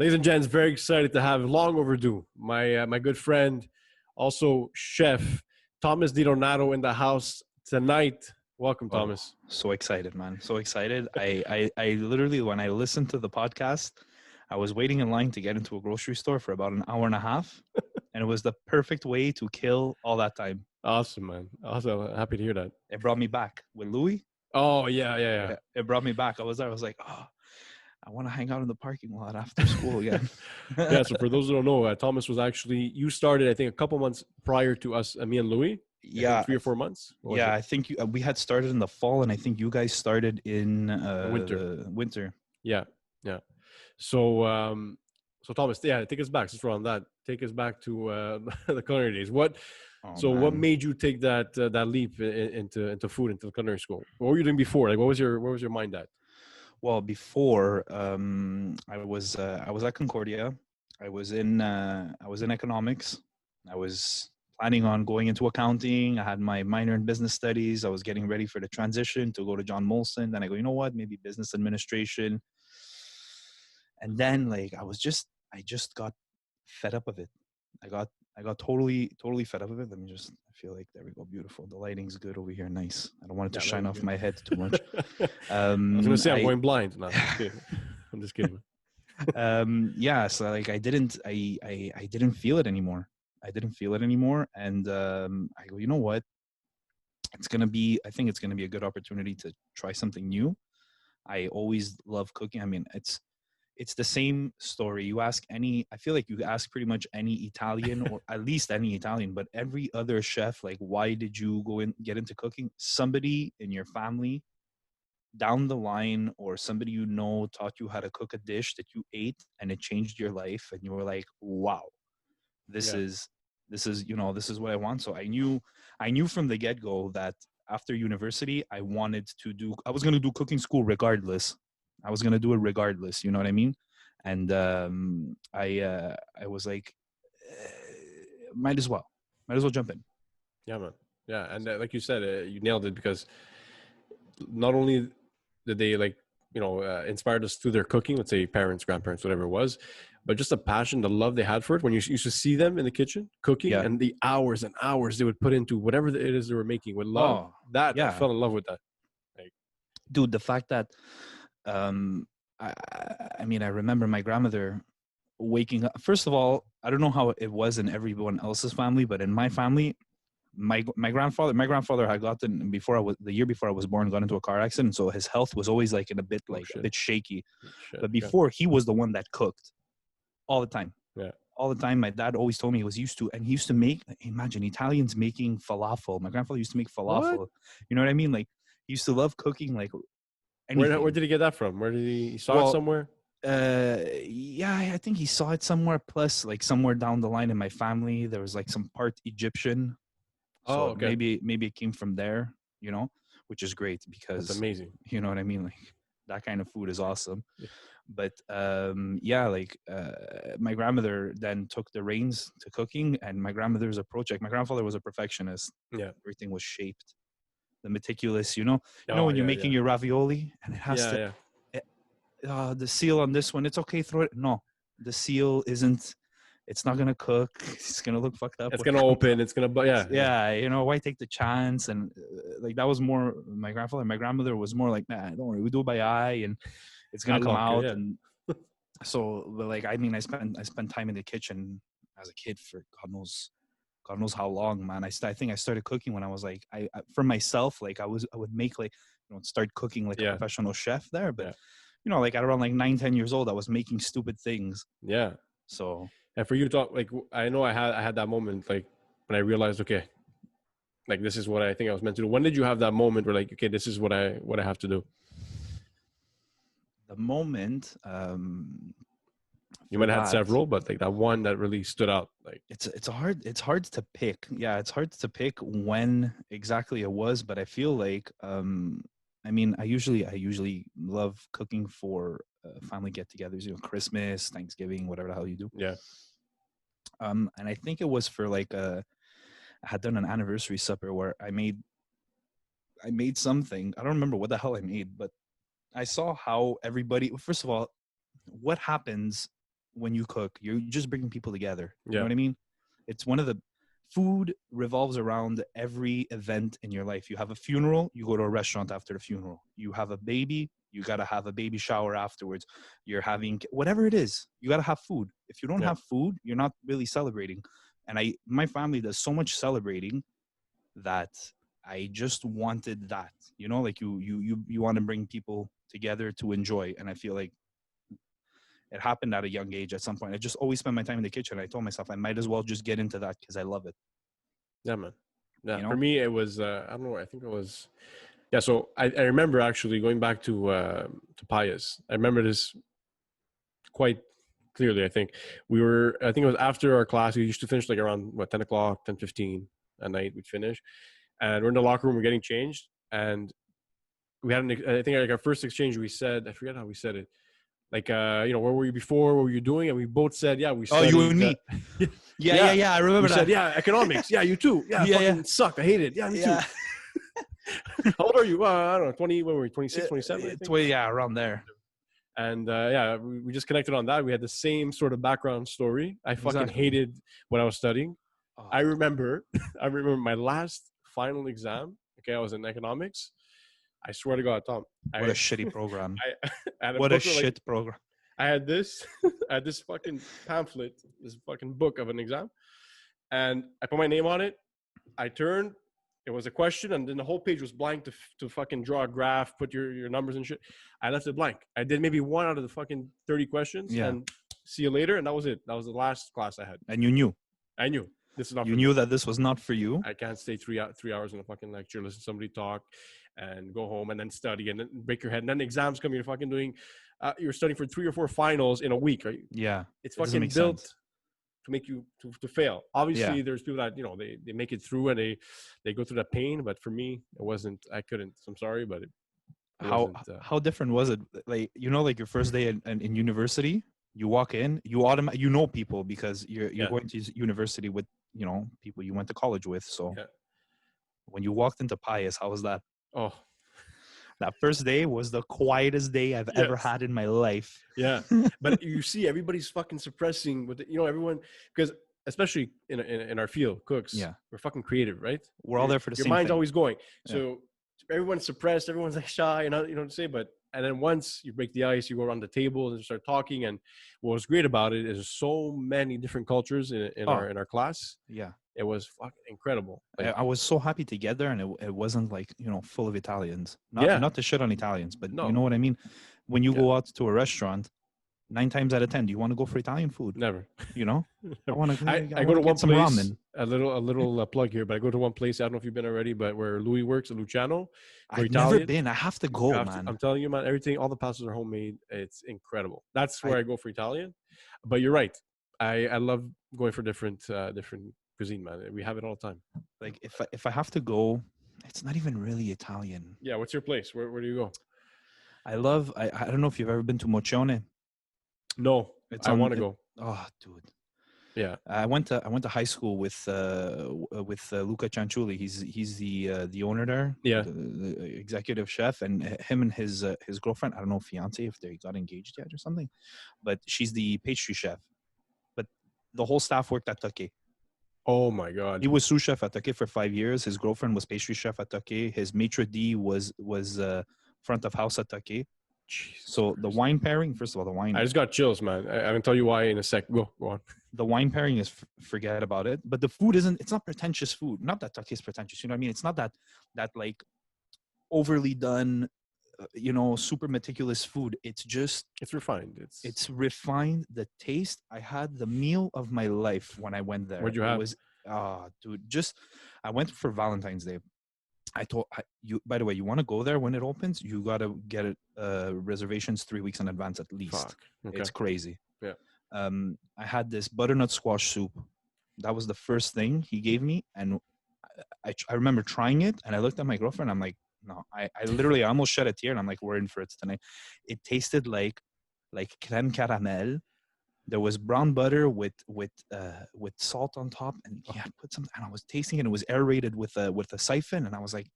Ladies and gents, very excited to have long overdue my good friend, also chef Thomas Di Donato in the house tonight. Welcome, Oh, Thomas. so excited, man. So excited. I literally, when I listened to the podcast, I was waiting in line to get into a grocery store for about an hour and a half. And it was the perfect way to kill all that time. Awesome, man. Also happy to hear that. It brought me back with Louis. Oh yeah. Yeah, it brought me back. I was there. I was like, oh, I want to hang out in the parking lot after school again. Yeah. So for those who don't know, Thomas was actually you started I think a couple months prior to us, me and Louis. I think 3 or 4 months. Yeah, I think we had started in the fall, and I think you guys started in winter. Yeah. So Thomas, yeah, take us back. Since we're on that, take us back to the culinary days. What made you take that leap into food, into the culinary school? What were you doing before? Like, what was your mind at? Well, before I was at Concordia. I was in economics. I was planning on going into accounting. I had my minor in business studies. I was getting ready for the transition to go to John Molson. Then I go, you know what? Maybe business administration. And then I just got fed up of it. I got totally fed up of it. I feel like, there we go. Beautiful. The lighting's good over here. Nice. I don't want it to shine off my head too much. I was going to say I'm going blind. No, I'm just kidding. Yeah. So like I didn't feel it anymore. And I go, you know what? I think it's going to be a good opportunity to try something new. I always love cooking. I mean, it's the same story. I feel like you ask pretty much any Italian, or at least any Italian, but every other chef, like, why did you get into cooking? Somebody in your family down the line, or somebody you know, taught you how to cook a dish that you ate and it changed your life, and you were like, wow, this is what I want. So I knew from the get-go that after university I was going to do cooking school regardless. I was going to do it regardless, you know what I mean? And I was like, might as well jump in. Yeah, man. Yeah, and like you said, you nailed it, because not only did they inspired us through their cooking, let's say parents, grandparents, whatever it was, but just the passion, the love they had for it. When you used to see them in the kitchen cooking, and the hours and hours they would put into whatever it is they were making with love, I fell in love with that. Dude, the fact that I mean, I remember my grandmother waking up. First of all, I don't know how it was in everyone else's family, but in my family, my grandfather had gotten, the year before I was born, got into a car accident, so his health was always like a bit shaky. But before, he was the one that cooked all the time. Yeah. All the time. My dad always told me he used to make, imagine Italians making falafel. My grandfather used to make falafel. What? You know what I mean? Like, he used to love cooking, like anything. Where did he get that from? Where did he saw it somewhere? Yeah, I think he saw it somewhere. Plus, like, somewhere down the line in my family, there was like some part Egyptian. So maybe it came from there, you know, which is great, because that's amazing. You know what I mean? Like, that kind of food is awesome. Yeah. But my grandmother then took the reins to cooking, and my grandmother's approach, like, my grandfather was a perfectionist. Yeah. Everything was shaped. The meticulous, when you're making your ravioli and it has the seal on this one, it's okay, throw it. No, the seal isn't. It's not gonna cook. It's gonna look fucked up. It's gonna open. It's gonna, why take the chance? And like, that was more my grandfather. My grandmother was more like, nah, don't worry, we do it by eye, and it's gonna come out. And so, but like, I mean, I spent time in the kitchen as a kid for God knows how long, man. I think I started cooking when I was like, I for myself, like, I would make, like, start cooking like a professional chef there, but like at around like 9-10 years old, I was making stupid things. Yeah. So. And for you to talk, like, I know I had that moment, like, when I realized, okay, like, this is what I think I was meant to do. When did you have that moment where, like, okay, this is what I have to do? The moment, you might have had several, but like that one that really stood out. Like, it's hard to pick. Yeah, it's hard to pick when exactly it was, but I feel like I mean, I usually love cooking for family get-togethers, Christmas, Thanksgiving, whatever the hell you do. Yeah. And I think it was for like I had done an anniversary supper where I made something. I don't remember what the hell I made, but I saw how everybody. First of all, what happens when you cook, you're just bringing people together. You know Yeah. what I mean? It's one of the food revolves around every event in your life. You have a funeral, you go to a restaurant after the funeral. You have a baby, you got to have a baby shower afterwards. You're having whatever it is, you got to have food. If you don't Yeah. have food, you're not really celebrating. And my family does so much celebrating that I just wanted that. You know, like you want to bring people together to enjoy. And I feel like it happened at a young age at some point. I just always spent my time in the kitchen. I told myself I might as well just get into that because I love it. Yeah, man. Yeah. You For know? me, it was I don't know. I think it was yeah. So I remember actually going back to Payas. I remember this quite clearly. I think we were. I think it was after our class. We used to finish like around what 10 o'clock, 10:15 at night. We'd finish, and we're in the locker room. We're getting changed, and we had I think like our first exchange. We said I forget how we said it. Like where were you before? What were you doing? And we both said, yeah, we Oh, you and studied. me. Yeah, yeah, Yeah, yeah. I we remember said, that. yeah, economics. Yeah, you too. Yeah, Yeah, yeah. fucking sucked. I hate it. Yeah, me too. Yeah. How old are you? I don't know, 20. When were we? 26, 27, I think. 20, yeah, around there. And yeah, we just connected on that. We had the same sort of background story. I fucking Exactly. hated when I was studying. Oh, I remember, I remember my last final exam. Okay, I was in economics. I swear to God, Tom, what a I, shitty program. I had a What a book with, like, shit program. I had this, I had this fucking pamphlet, this fucking book of an exam, and I put my name on it. I turned, it was a question, and then the whole page was blank to fucking draw a graph, put your numbers and shit. I left it blank. I did maybe one out of the fucking 30 questions, Yeah. and see you later, and that was it. That was the last class I had. And you knew. I knew this is not. You for knew me. that this was not for you. I can't stay 3 hours in a fucking lecture, listen to somebody talk, and go home and then study and then break your head. And then the exams come, you're fucking doing, you're studying for 3 or 4 finals in a week. Right? Yeah. It's It doesn't fucking make built sense. to make you to fail. Obviously, Yeah. there's people that they make it through and they go through that pain. But for me, it wasn't. I couldn't. I'm sorry, but it wasn't. How different was it? Like, you know, like your first day in university, you walk in, you know people because you're Yeah. going to university with, you know, people you went to college with. So Yeah. when you walked into Pius, how was that? Oh, That first day was the quietest day I've ever yes. had in my life. Yeah. But you see, everybody's fucking suppressing with everyone, because especially in our field, cooks. Yeah. We're fucking creative, right? We're all there for the Your same mind's thing. always going. Yeah. So everyone's suppressed. Everyone's like shy, and you know what to say. But and then once you break the ice, you go around the table and start talking. And what was great about it is there's so many different cultures in our class. Yeah. It was fucking incredible. Like, I was so happy to get there, and it wasn't like, you know, full of Italians. Yeah. Not to shit on Italians, but No. you know what I mean? When you Yeah. go out to a restaurant, 9 times out of 10, do you want to go for Italian food? never. You know? I want to I go to one some place. ramen. A little plug here, but I go to one place. I don't know if you've been already, but where Louis works, Luciano. For I've never Italian. been. I have to go, man. I'm telling you, man. Everything, all the pastas are homemade. It's incredible. That's where I- I go for Italian. But you're right. I love going for different cuisine, man. We have it all the time. Like if I have to go, it's not even really Italian. Yeah. What's your place? Where do you go? I don't know if you've ever been to Mocione. No, I want to go. Oh, dude. Yeah. I went to high school with Luca Cianciulli. He's the owner there. Yeah. The executive chef, and him and his girlfriend. I don't know, fiance, if they got engaged yet or something, but she's the pastry chef. But the whole staff worked at Take. Oh my God. He was sous chef at Take for 5 years. His girlfriend was pastry chef at Take. His maitre d' was front of house at Take. So the wine pairing, first of all, the wine. I just got chills, man. I'm gonna tell you why in a sec. Go on. The wine pairing is forget about it. But the food it's not pretentious food. Not that Take is pretentious. You know what I mean? It's not that like overly done, super meticulous food. It's just It's refined. it's refined. The taste. I had the meal of my life when I went there. What'd you have? It was, dude. I went for Valentine's Day. I told you. By the way, you want to go there when it opens? You gotta get it reservations 3 weeks in advance at least. Fuck. Okay. It's crazy. Yeah. I had this butternut squash soup. That was the first thing he gave me, and I remember trying it, and I looked at my girlfriend. I'm like, no, I literally almost shed a tear, and I'm like, we're in for it tonight. It tasted like crème caramel. There was brown butter with salt on top, and he had put some. And I was tasting it. And it was aerated with a siphon, and I was like,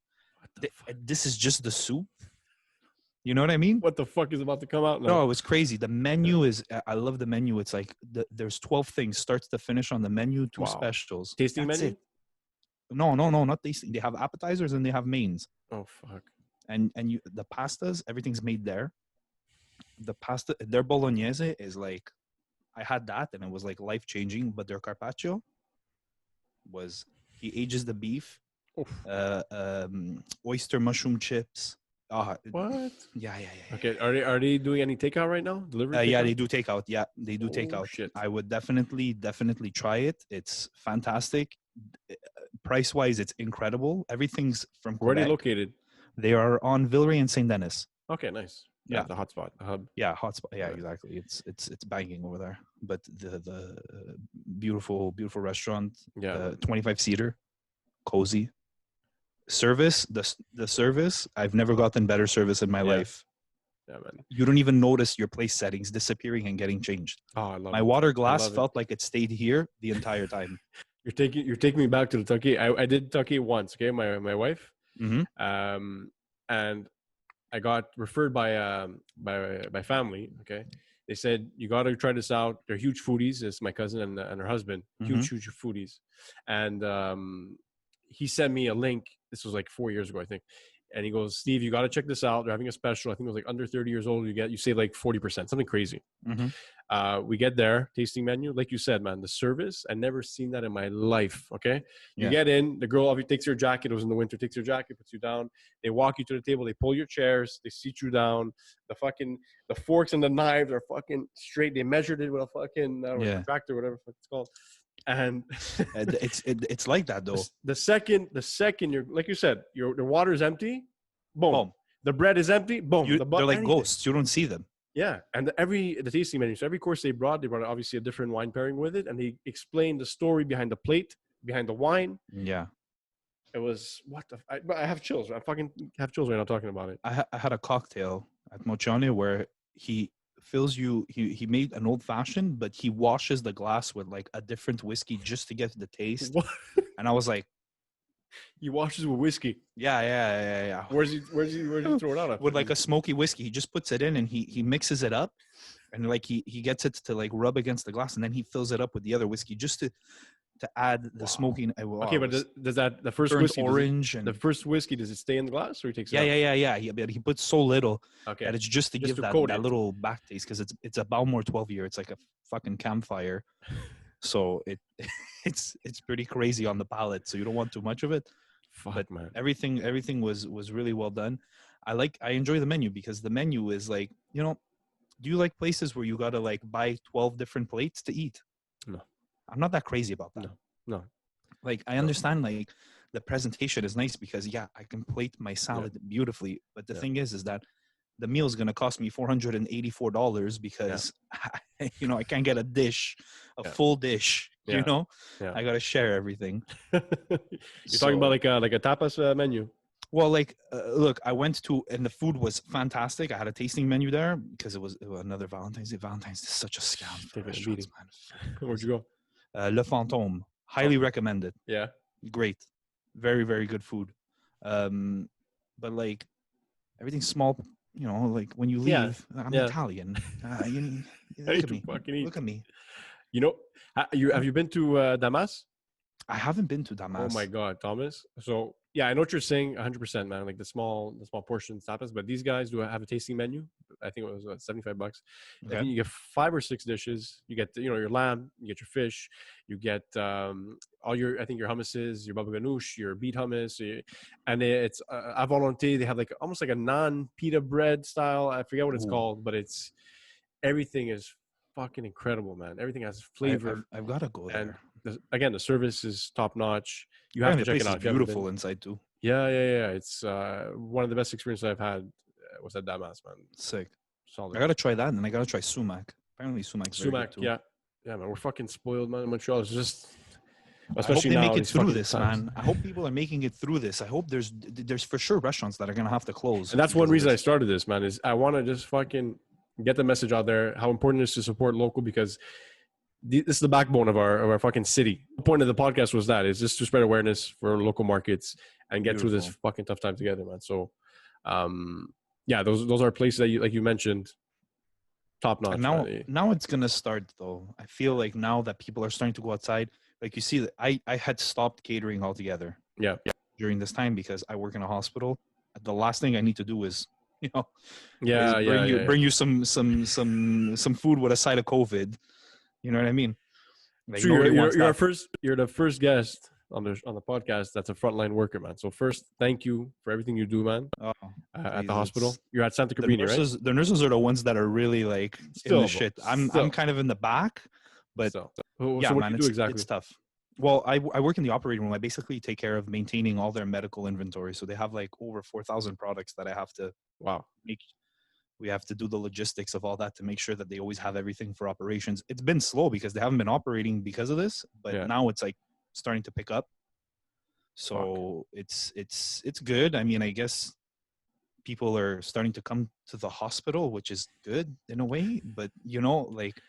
"This is just the soup." You know what I mean? What the fuck is about to come out now? No, it was crazy. The menu is, I love the menu. It's like there's 12 things, starts to finish on the menu, two Wow. specials. Tasting That's menu? it. No, not tasting. They have appetizers and they have mains. Oh fuck. And the pastas, everything's made there. The pasta, their bolognese is like, I had that and it was like life changing. But their carpaccio was, he ages the beef, Oof. oyster mushroom chips. What? Yeah. Okay, are they doing any takeout right now? Delivery? Yeah, takeout? they do takeout. Yeah, they do takeout. Shit. I would definitely try it. It's fantastic. Price wise, it's incredible. Everything's from Quebec. Where are they located? They are on Villeray and Saint Denis. Okay, nice. Yeah. The hotspot, the hub. Yeah, hotspot. Yeah, exactly. It's banging over there. But the beautiful restaurant. Yeah. 25-seater, cozy. Service, the service. I've never gotten better service in my life. Yeah, man. You don't even notice your place settings disappearing and getting changed. Oh, I love my it. water glass felt like it stayed here the entire time. You're taking me back to the Tucky. I did Tucky once. Okay, my wife. Mm-hmm. And I got referred by family. Okay, they said you got to try this out. They're huge foodies. It's my cousin and her husband. Huge foodies. And he sent me a link. This was like 4 years ago, I think. And he goes, Steve, you got to check this out. They're having a special. I think it was like under 30 years old. You save like 40%, something crazy. We get there, tasting menu. Like you said, man, the service, I never seen that in my life. Okay. You get in, the girl takes your jacket. It was in the winter, takes your jacket, puts you down. They walk you to the table. They pull your chairs. They seat you down. The forks and the knives are fucking straight. They measured it with a fucking tractor, whatever it's called. And it's like that though. The second you're, like you said, the water is empty, boom. The bread is empty, boom. They're like ghosts. You don't see them. Yeah, and the tasting menu. So every course they brought obviously a different wine pairing with it, and they explained the story behind the plate, behind the wine. Yeah, it was I have chills. I fucking have chills right now talking about it. I had a cocktail at Mochane where he fills you. He made an old fashioned, but he washes the glass with like a different whiskey just to get the taste. What? And I was like, he washes with whiskey. Yeah. Where's he throw it out at? With like a smoky whiskey. He just puts it in and he mixes it up, and like he gets it to like rub against the glass, and then he fills it up with the other whiskey just to add the smoking. Okay, but does that the first whiskey orange the first whiskey, does it stay in the glass or he takes it out? Yeah. But he puts so little that it's just to give that little back taste, because it's a Balmore 12-year. It's like a fucking campfire. So it's pretty crazy on the palate. So you don't want too much of it. But man, everything was really well done. I enjoy the menu because the menu is like, do you like places where you gotta like buy 12 different plates to eat? No, I'm not that crazy about that. No. Like I understand like the presentation is nice because I can plate my salad beautifully, but the thing is that the meal is going to cost me $484 because I can't get a dish, full dish. I got to share everything. You're talking about like a tapas menu. Well, like look, I went to, and the food was fantastic. I had a tasting menu there because it was another Valentine's Day. Valentine's Day is such a scam for restaurants, man. Where'd you go? Le Fantôme. Highly recommended. Yeah. Great. Very, very good food. But like everything's small. Like when you leave, I'm Italian. Look at me. Have you been to Damas? I haven't been to Damas. Oh my God, Thomas. So yeah, I know what you're saying 100%, man. Like the small portion tapas, but these guys do have a tasting menu. I think it was $75. Okay. I think you get 5 or 6 dishes. You get your lamb, you get your fish, you get all your hummuses, your baba ganoush, your beet hummus, and it's à volonté. They have like almost like a non-pita bread style. I forget what it's called, but everything is fucking incredible, man. Everything has flavor. I've got to go there. And the service is top notch. You have to check it out. It's beautiful inside too. Yeah. It's one of the best experiences I've had was at Damas, man. Sick. Solid. I gotta try that, and then I gotta try sumac. Apparently, sumac's very good too. Yeah, man. We're fucking spoiled, man. In Montreal, it's just. Especially I hope they make it through this, man. I hope people are making it through this. I hope there's for sure restaurants that are gonna have to close. And that's one reason I started this, man. Is I want to just fucking get the message out there how important it is to support local, because this is the backbone of our fucking city. The point of the podcast was that is just to spread awareness for local markets and get through this fucking tough time together, man. So Yeah, those are places that you, like you mentioned, top And notch, man. now it's gonna start though. I feel like now that people are starting to go outside, like you see that I had stopped catering altogether Yeah, during this time because I work in a hospital. The last thing I need to do is, you know, is yeah, bring yeah, you yeah, yeah. bring you some food with a side of COVID. You know what I mean? Like True, nobody wants that. you're the first guest on the podcast that's a frontline worker, man. So first, thank you for everything you do, man. Oh, At the please, it's hospital, you're at Santa Cabrini, right? the nurses are the ones that are really like in the Still, bro, shit. I'm still, kind of in the back, but still. So yeah, what do man, you do it's exactly? tough. Well, I work in the operating room. I basically take care of maintaining all their medical inventory. So they have like over 4,000 products that I have to Wow. make. We have to do the logistics of all that to make sure that they always have everything for operations. It's been slow because they haven't been operating because of this, but Yeah. now it's like starting to pick up. Fuck. So it's good. I mean, I guess people are starting to come to the hospital, which is good in a way. But you know, like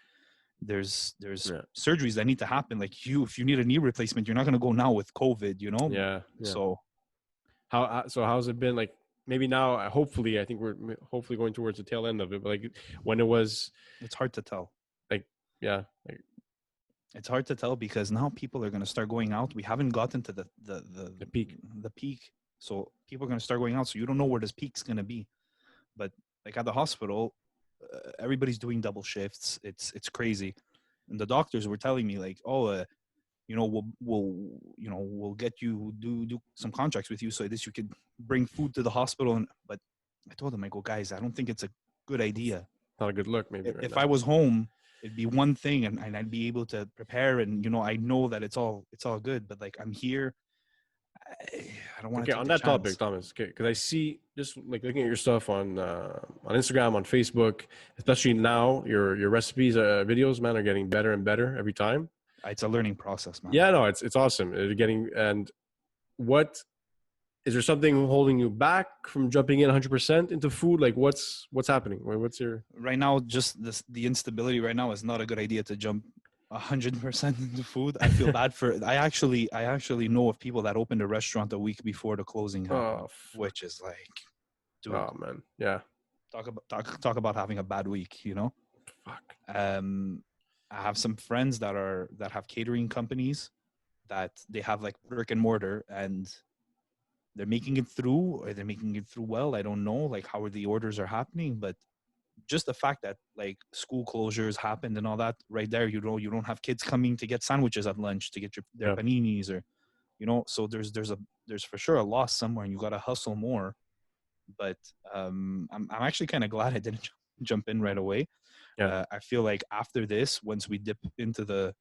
there's Yeah. surgeries that need to happen. Like if you need a knee replacement, you're not gonna go now with COVID. You know, Yeah. Yeah. so So how's it been? Like maybe now, hopefully, I think we're hopefully going towards the tail end of it. But like when it was it's hard to tell. like, yeah, like It's hard to tell because now people are gonna start going out. We haven't gotten to the peak. the peak, so people are gonna start going out. So you don't know where this peak's gonna be. But like at the hospital, everybody's doing double shifts. It's crazy, and the doctors were telling me like, oh, you know, we'll get you do some contracts with you so this you could bring food to the hospital. And but I told them, I go, guys, I don't think it's a good idea. Not a good look, maybe right If I now. was home, it'd be one thing, and I'd be able to prepare, and you know, I know that it's all good. But like I'm here, I don't want Okay, to take on the that topic, chance. Thomas. Okay, because I see just like looking at your stuff on Instagram, on Facebook, especially now, your recipes, videos, man, are getting better and better every time. It's a learning process, man. Yeah, no, it's awesome. Getting and what is there something holding you back from jumping in 100% into food? Like what's happening? What's your Right now, just the instability right now is not a good idea to jump 100% into food. I feel bad for. I actually know of people that opened a restaurant a week before the closing happened, oh which is like, dude, oh man, yeah, talk about having a bad week. You know, fuck, um, I have some friends that have catering companies that they have like brick and mortar, and they're making it through, or they're making it through well. I don't know like how the orders are happening, but just the fact that like school closures happened and all that right there, you know, you don't have kids coming to get sandwiches at lunch to get their yeah, paninis, or you know, so there's for sure a loss somewhere, and you got to hustle more. But I'm actually kind of glad I didn't jump in right away. yeah. I feel like after this, once we dip into the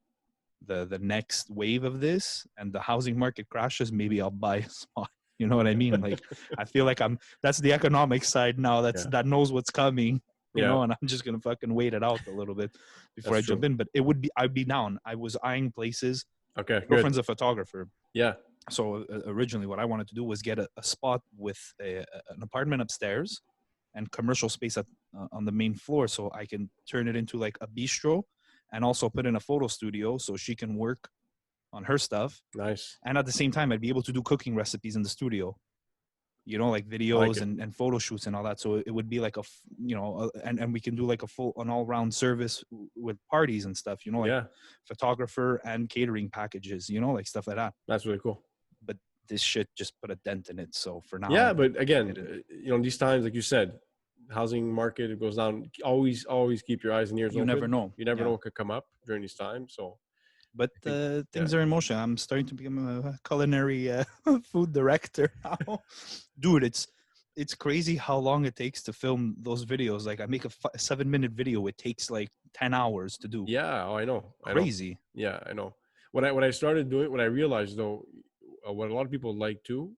next wave of this and the housing market crashes, maybe I'll buy a spot. You know what I mean? Like I feel like that's the economic side now. Yeah, That knows what's coming. You yeah, know, and I'm just gonna fucking wait it out a little bit before that's I jump true. in. But I'd be down. I was eyeing places. Okay, My good. girlfriend's a photographer, Yeah, so originally what I wanted to do was get a spot with an apartment upstairs and commercial space on the main floor, so I can turn it into like a bistro, and also put in a photo studio so she can work on her stuff, nice. and at the same time I'd be able to do cooking recipes in the studio, you know, like I like videos it. and photo shoots and all that. So it would be like and we can do like an all-round service with parties and stuff, you know, like Yeah, photographer and catering packages, you know, like stuff like that. that's really cool. But this shit just put a dent in it, so for Yeah, now but I again, didn't. these times, like you said, housing market it goes down. Always keep your eyes and ears You never open. know. You never know Yeah, what could come up during these times. So but I think, yeah, things are in motion. I'm starting to become a culinary food director now. Dude, it's crazy how long it takes to film those videos. Like I make a 7-minute video, it takes like 10 hours to do. yeah. Oh, I know. Crazy. Yeah, I know. When I started doing, what I realized though, what a lot of people like too,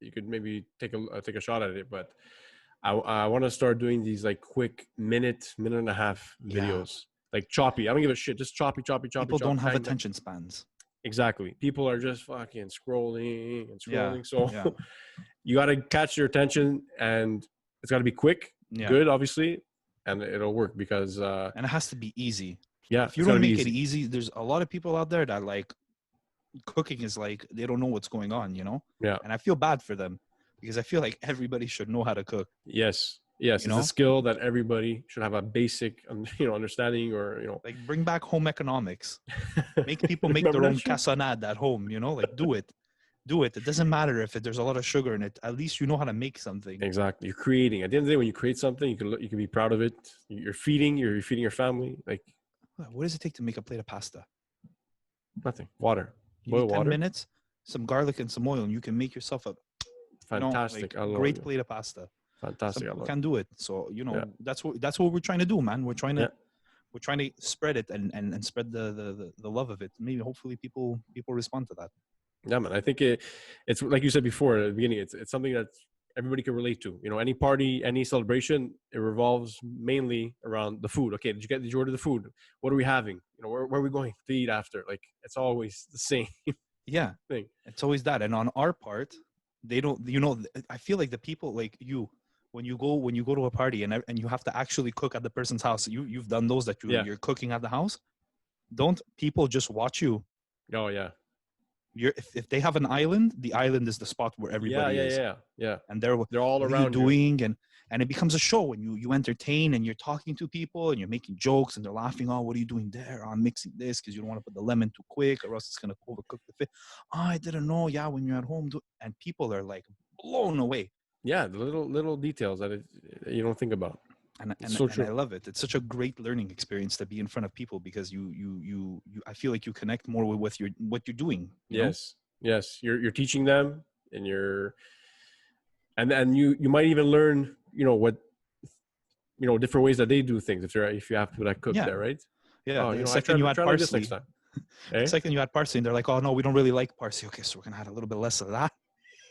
you could maybe take a shot at it, but I want to start doing these like quick minute and a half Yeah, videos, like choppy. I don't give a shit, just choppy, people don't have bang, bang. attention spans. Exactly. People are just fucking scrolling and Yeah, scrolling. So yeah, you got to catch their attention, and it's got to be quick, yeah. good, obviously, and it'll work because And it has to be easy. yeah, If you it's got to don't be make it easy. easy, there's a lot of people out there that like cooking is like they don't know what's going on, you know? Yeah. And I feel bad for them because I feel like everybody should know how to cook. Yes. Yes, You it's a know, skill that everybody should have a basic, understanding, or like bring back home economics. Make people make remember their that own shit? cassonade at home. You know, like do it. Do it. It doesn't matter if there's a lot of sugar in it. At least you know how to make something. Exactly. You're creating. At the end of the day, when you create something, you can be proud of it. You're feeding your family. Like What does it take to make a plate of pasta? nothing. Water. You need Boil 10 water. minutes, some garlic and some oil, and you can make yourself a, like Fantastic. I love great it. plate of pasta. Some Fantastic. I people love it. can do it. So, Yeah. that's what we're trying to do, man. Yeah. We're trying to spread it and spread the love of it. Maybe hopefully people respond to that. Yeah, man. I think it's like you said before at the beginning. It's something that everybody can relate to. Any party, any celebration, it revolves mainly around the food. Okay, did you order the food? What are we having? Where are we going to eat after? Like it's always the same Yeah. thing. It's always that. And on our part, they don't, I feel like the people like you, when you go to a party and you have to actually cook at the person's house, you've done those that Yeah. you're cooking at the house. Don't people just watch you? Oh yeah. If they have an island, the island is the spot where Yeah. everybody Yeah. is. Yeah. Yeah. And they're, They're all what are you around you. doing? And it becomes a show when you entertain and you're talking to people and you're making jokes and they're laughing. Oh, what are you doing there? Oh, I'm mixing this because you don't want to put the lemon too quick or else it's gonna overcook the fish. Oh, I didn't know. Yeah, when you're at home, and people are like blown away. Yeah, the little details that you don't think about. And It's and so and I true. love it. It's such a great learning experience to be in front of people because you I feel like you connect more with what you're doing. You know? Yes. Yes. You're teaching them, and you might even learn what different ways that they do things if you have people that cook Yeah. there, right? Yeah. Oh, The I second you add try like this next parsley, time. the Eh? second you add parsley, and they're like, "Oh no, we don't really like parsley." Okay, so we're gonna add a little bit less of that.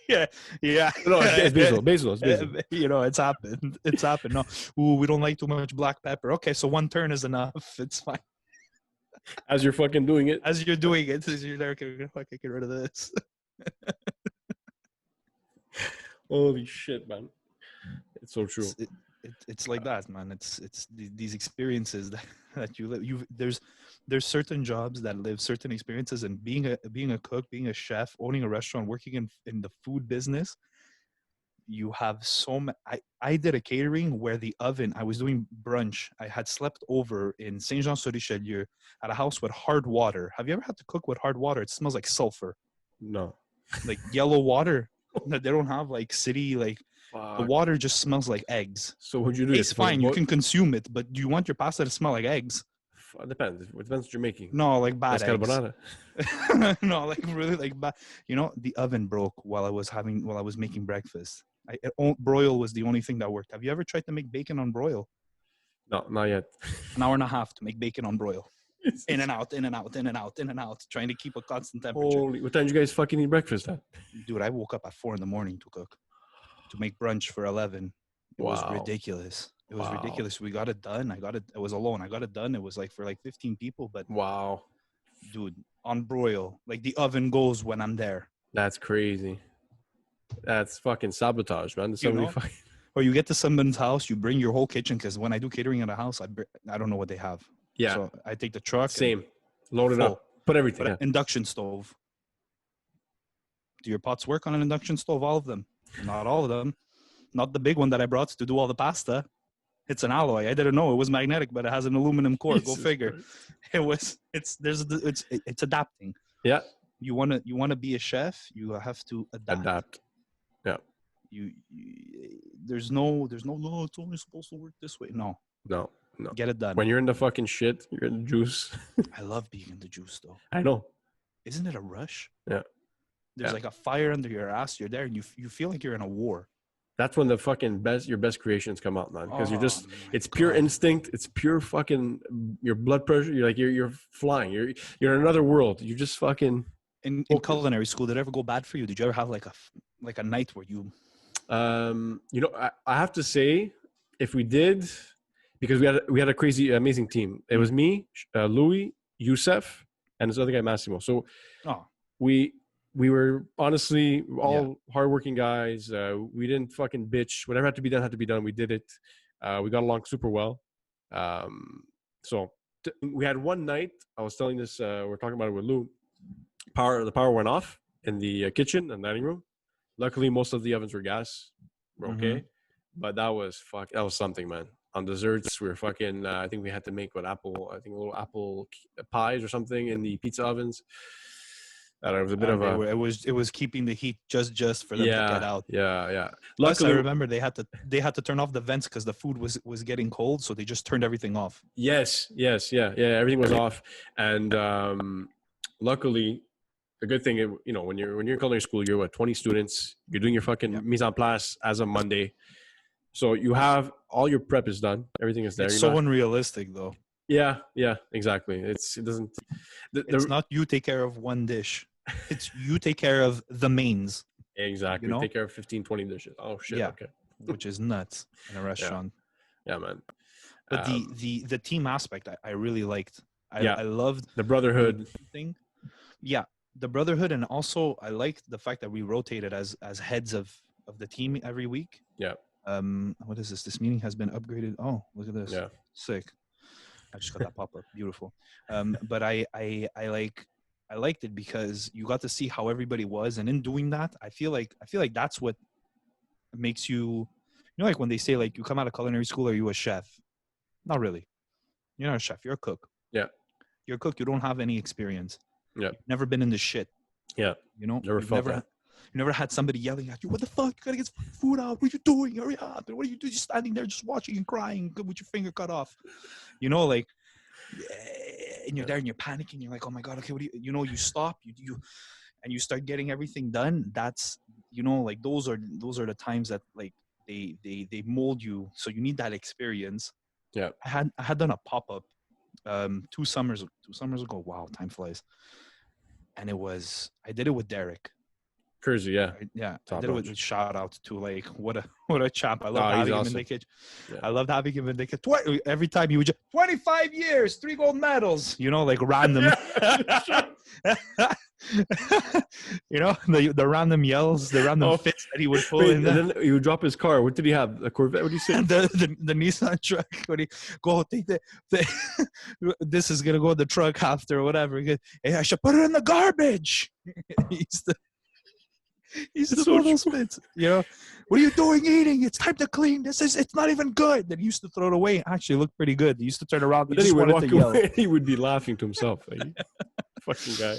Yeah, yeah. No, it's basil. Basil. It's basil. It's happened. It's happened. No, ooh, we don't like too much black pepper. Okay, so one turn is enough. It's fine. As you're fucking doing it. As you're doing it, as you're there, okay, we're gonna fucking get rid of this. Holy shit, man! It's so true. It's like that, man. It's these experiences that you live. There's certain jobs that live certain experiences, and being a cook, being a chef, owning a restaurant, working in the food business, you have I did a catering where the oven, I was doing brunch. I had slept over in Saint Jean sur Richelieu at a house with hard water. Have you ever had to cook with hard water? It smells like sulfur, No. like yellow water. They don't have like city, like the Fuck. water just smells like eggs. So what'd you do? It's fine, you can consume it, but do you want your pasta to smell like eggs? It depends. It depends what you're making. No, like bad That's eggs. carbonara. No, like really like bad. The oven broke while I was making breakfast. Broil was the only thing that worked. Have you ever tried to make bacon on broil? No, not yet. An hour and a half to make bacon on broil. In and out, in and out, in and out, in and out, trying to keep a constant temperature. Holy! What time did you guys fucking eat breakfast at? Dude, I woke up at 4 a.m. to cook, to make brunch for 11. It was ridiculous. It was ridiculous. We got it done. I was alone. I got it done. It was like for like 15 people, but Wow, dude, on broil, like the oven goes when I'm there. that's crazy. That's fucking sabotage, man. Or you get to someone's house, you bring your whole kitchen, because when I do catering at a house, I don't know what they have. Yeah. So I take the truck. Same. Load it full. up. Put everything. But induction stove. Do your pots work on an induction stove? All of them. Not all of them. Not the big one that I brought to do all the pasta. It's an alloy. I didn't know it was magnetic, but it has an aluminum core. Go figure. Christ. It's adapting. Yeah. You wanna be a chef, you have to adapt. Yeah. There's no it's only supposed to work this way. No. Get it done. When you're in the fucking shit, you're in the juice. I love being in the juice though. I know. Isn't it a rush? Yeah. There's like a fire under your ass. You're there and you feel like you're in a war. That's when the fucking your best creations come out, man. Because it's pure instinct. It's pure fucking your blood pressure. You're flying. You're in another world. You just fucking. In culinary school, did it ever go bad for you? Did you ever have like a night where you? I have to say, if we did, because we had a crazy, amazing team. It was me, Louis, Youssef, and this other guy, Massimo. So we were honestly all hardworking guys. We didn't fucking bitch. Whatever had to be done, had to be done. We did it. We got along super well. We had one night, I was telling this, we're talking about it with Lou. The power went off in the kitchen and dining room. Luckily, most of the ovens were gas. We're okay. but that was something, man. On desserts, we were fucking. I think we had to make little apple pies or something in the pizza ovens. It was a bit of And a it was keeping the heat just for them to get yeah, out. yeah. Plus, I Luckily, remember they had to turn off the vents because the food was getting cold, so they just turned everything off. yes, yeah. Everything was off, and luckily, the good thing, when you're in culinary school, you're 20 students. You're doing your fucking Yep. mise en place as of Monday, so you have all your prep is done. Everything is there. It's You're so not, unrealistic, though. yeah, exactly. It doesn't. It's not you take care of one dish. It's you take care of the mains. Exactly. You know? Take care of 15, 20 dishes. Oh shit. Yeah. Okay. Which is nuts in a restaurant. Yeah, man. But the team aspect I really liked. I loved the brotherhood thing. Yeah, the brotherhood, and also I liked the fact that we rotated as heads of the team every week. Yeah. What is this? This meeting has been upgraded. Oh, look at this. Yeah. Sick. I just got that pop up. Beautiful. But I liked it because you got to see how everybody was, and in doing that, I feel like that's what makes you, like when they say like you come out of culinary school, are you a chef? Not really. You're not a chef. You're a cook. Yeah. You're a cook. You don't have any experience. Yeah. You've never been in the shit. Yeah. You've never had somebody yelling at you. What the fuck? You gotta get food out. What are you doing? Hurry up! And what are you doing? You're standing there just watching and crying with your finger cut off. Like, and you're there and you're panicking. You're like, oh my god, okay, what do you stop, you and you start getting everything done. That's like those are the times that like they mold you. So you need that experience. Yeah. I had done a pop-up 2 summers ago. Wow, time flies. And I did it with Derek. Crazy, yeah. Yeah, Top I did it with shout out to like what a chap. I love having him in the kitchen. Yeah. I loved having him in the kitchen. Every time he would just 25 years, 3 gold medals. Like random. The random yells, the random fits that he would pull in. And then he would drop his car. What did he have? A Corvette? What did he say? the Nissan truck. When he go take this is gonna go in the truck after or whatever. Hey, I should put it in the garbage. He's the one of those spits. What are you doing eating? It's time to clean. It's not even good. Then he used to throw it away. Actually, it looked pretty good. He used to turn around. But then he would walk away. He would be laughing to himself. Like, fucking guy.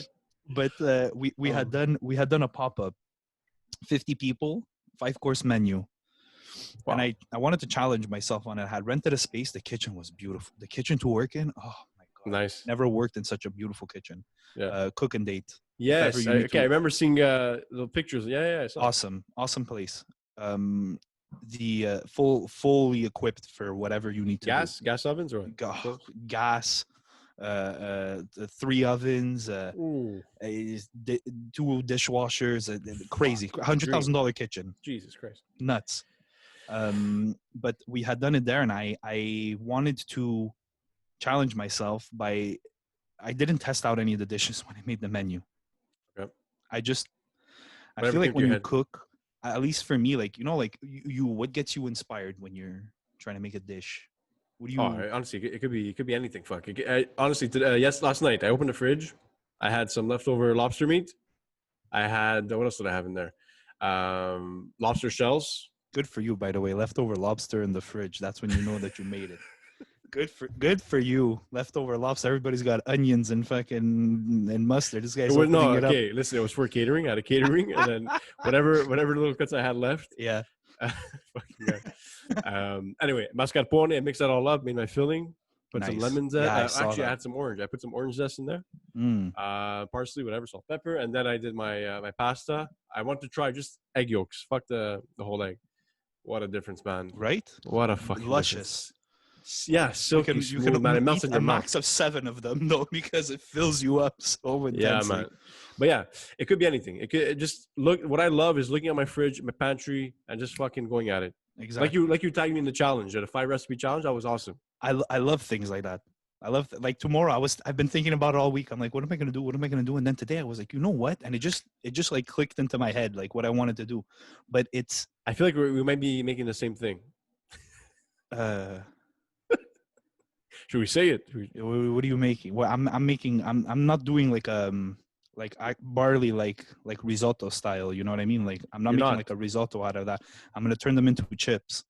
But we had done a pop-up, 50 people, 5-course menu. Wow. And I wanted to challenge myself on it. I had rented a space. The kitchen was beautiful. The kitchen to work in, oh my god. Nice. Never worked in such a beautiful kitchen. Yeah. Cook and date. Yes. I remember seeing the pictures. Yeah. Awesome place. The fully equipped for whatever you need to do. Gas ovens or gas. 3 ovens, 2 dishwashers, crazy $100,000 kitchen. Jesus Christ, nuts. But we had done it there, and I wanted to challenge myself by I didn't test out any of the dishes when I made the menu. Yep. I feel like when you cook, at least for me, like you what gets you inspired when you're trying to make a dish? Honestly, it could be anything. Fuck. Honestly, last night I opened the fridge. I had some leftover lobster meat. I had what else did I have in there? Lobster shells. Good for you, by the way. Leftover lobster in the fridge. That's when you know that you made it. Good for you. Leftover lobster. Everybody's got onions and fucking mustard. This guy's opening it up. Okay, listen. It was for catering. I had a catering, and then whatever little cuts I had left. Yeah. Anyway, mascarpone, I mixed that all up, made my filling, put some lemons in. I had some orange. I put some orange zest in there. Parsley, whatever, salt, pepper, and then I did my pasta. I want to try just egg yolks. Fuck the whole egg. What a difference, man! Right? What a fucking luscious. Difference. Yeah, silky smooth, man. It melts in your mouth. Max of 7 of them though, because it fills you up so intensely. Yeah, man. But yeah, it could be anything. It could just look. What I love is looking at my fridge, my pantry, and just fucking going at it. Exactly. Like you tagged me in the challenge, the 5 recipe challenge. That was awesome. I love things like that. I love like tomorrow. I've been thinking about it all week. I'm like, what am I gonna do? What am I gonna do? And then today I was like, you know what? And it just like clicked into my head, like what I wanted to do. But I feel like we might be making the same thing. Should we say it? What are you making? Well, I'm making. I'm not doing like barley like risotto style. You know what I mean? Like I'm not making like a risotto out of that. I'm gonna turn them into chips.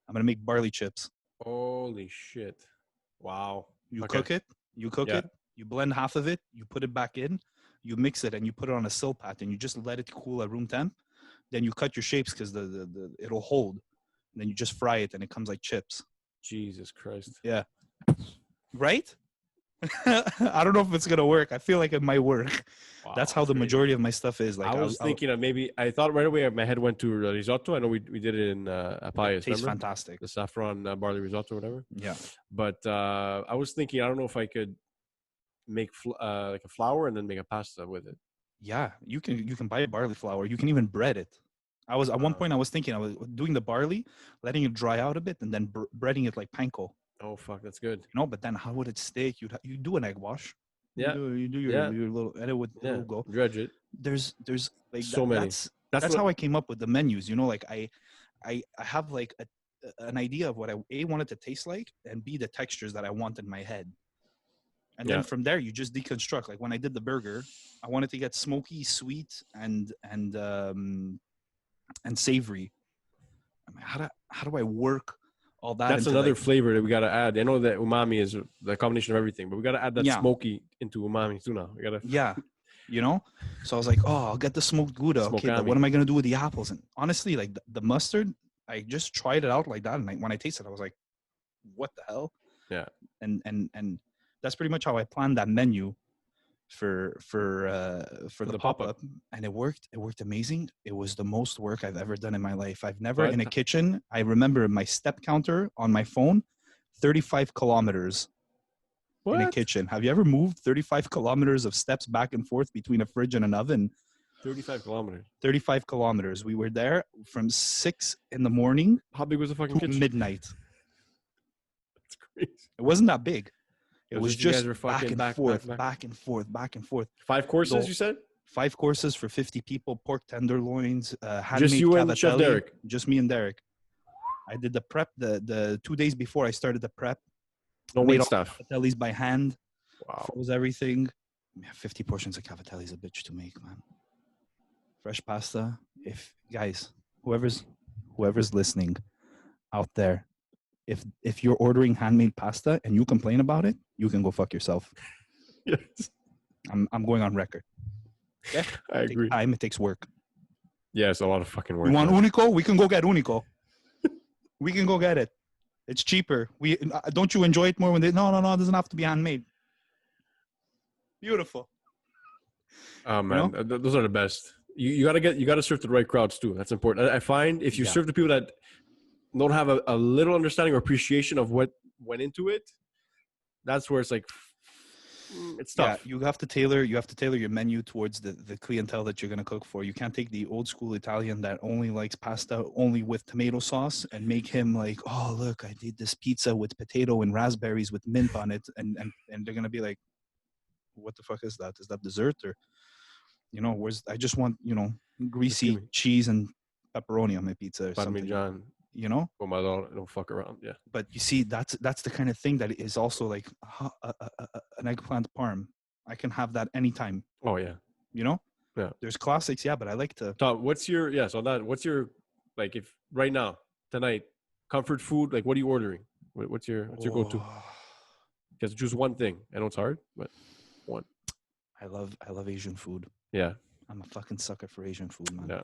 I'm gonna make barley chips. Holy shit! Wow. You Okay. cook it. You cook Yeah. it. You blend half of it. You put it back in. You mix it and you put it on a silpat and you just let it cool at room temp. Then you cut your shapes because the it'll hold. And then you just fry it and it comes like chips. Jesus Christ. Yeah. Right? I don't know if it's gonna work. I feel like it might work. Wow, That's how the crazy. majority of my stuff is. Like I was thinking of maybe. I thought right away. My head went to risotto. I know we did it in Apayas. tastes Remember fantastic. the saffron barley risotto, or whatever. Yeah. But I was thinking. I don't know if I could make like a flour and then make a pasta with it. Yeah. You can buy barley flour. You can even bread it. I was at one point I was thinking I was doing the barley, letting it dry out a bit, and then breading it like panko. Oh fuck, that's good. You know, but then how would it stick? You do an egg wash. Yeah. You do your, Yeah. your little, and it would go. Dredge it. There's like So many. That's how I came up with the menus. You know, like I have like an idea of what I wanted to taste like, and B, the textures that I want in my head. And then from there, you just deconstruct. Like when I did the burger, I wanted to get smoky, sweet, and savory. I mean, how do I work all that? That's another flavor that we got to add. I know that umami is the combination of everything, but we got to add that smoky into umami too now. We got to. You know? So I was like, oh, I'll get the smoked Gouda. Okay, but what am I going to do with the apples? And honestly, like the mustard, I just tried it out like that. And when I tasted it, I was like, what the hell? Yeah. And that's pretty much how I planned that menu for the pop-up. And it worked amazing. It was the most work I've ever done in my life. I've never in a kitchen. I remember my step counter on my phone, 35 kilometers in a kitchen. Have you ever moved 35 kilometers of steps back and forth between a fridge and an oven? 35 kilometers. 35 kilometers. We were there from 6 in the morning. How big was the fucking kitchen? Midnight. That's crazy. It wasn't that big. It was just back and forth. 5 courses, you said? 5 courses for 50 people, pork tenderloins, handmade just you and Chef Derek? Just me and Derek. I did the prep the 2 days before I started the prep. No wait stuff. Cavatellis by hand. Wow. Froze everything. Yeah, 50 portions of cavatelli is a bitch to make, man. Fresh pasta. If guys, whoever's listening out there, if you're ordering handmade pasta and you complain about it, you can go fuck yourself. Yes. I'm going on record. Yeah, I agree. It takes work. Yeah, it's a lot of fucking work. You want Unico? We can go get Unico. We can go get it. It's cheaper. Don't you enjoy it more when they? No. It doesn't have to be handmade. Beautiful. Oh man, those are the best. You gotta serve to the right crowds too. That's important. I find if you serve the people that don't have a little understanding or appreciation of what went into it, that's where it's like it's tough. Yeah, you have to tailor your menu towards the clientele that you're gonna cook for. You can't take the old school Italian that only likes pasta only with tomato sauce and make him like, oh look, I did this pizza with potato and raspberries with mint on it, and they're gonna be like, what the fuck is that? Is that dessert? Or I just want greasy cheese and pepperoni on my pizza or something. Parmesan. Oh my God, don't fuck around. Yeah. But you see, that's the kind of thing that is also like an eggplant parm. I can have that anytime. Oh yeah. Yeah. There's classics, but I like to. Tom, what's your like if right now tonight comfort food? Like what are you ordering? What's your go-to? You have to choose one thing. I know it's hard, but one. I love Asian food. Yeah. I'm a fucking sucker for Asian food, man. Yeah.